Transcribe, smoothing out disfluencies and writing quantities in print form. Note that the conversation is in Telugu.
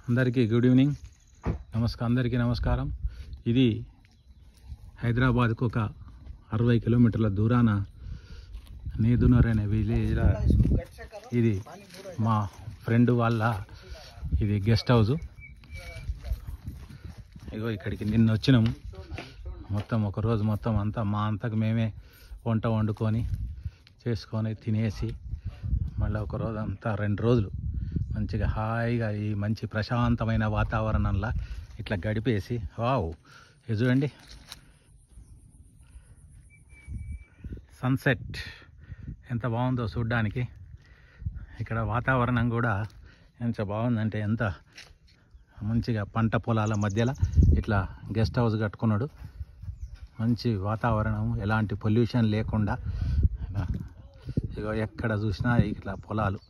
అందరికీ గుడ్ ఈవినింగ్. అందరికీ నమస్కారం. ఇది హైదరాబాద్కు ఒక 60 కిలోమీటర్ల దూరాన నేదునూర్ అనే విలేజ్. ఇది మా ఫ్రెండ్ వాళ్ళ ఇది గెస్ట్ హౌస్. ఇగో ఇక్కడికి నిన్న వచ్చినాము. మొత్తం ఒక రోజు మొత్తం అంతా మా అంతకు మేమే వంట వండుకొని చేసుకొని తినేసి మళ్ళీ ఒక రోజు అంతా 2 రోజులు మంచిగా హాయిగా ఈ మంచి ప్రశాంతమైన వాతావరణంలో ఇట్లా గడిపేసి వావ్, ఇది చూడండి సన్సెట్ ఎంత బాగుందో చూడ్డానికి. ఇక్కడ వాతావరణం కూడా ఎంత బాగుందంటే ఎంత మంచిగా పంట పొలాల మధ్యలో ఇట్లా గెస్ట్ హౌస్ కట్టుకున్నాడు. మంచి వాతావరణం, ఎలాంటి పొల్యూషన్ లేకుండా. ఇగో ఎక్కడ చూసినా ఇట్లా పొలాలు.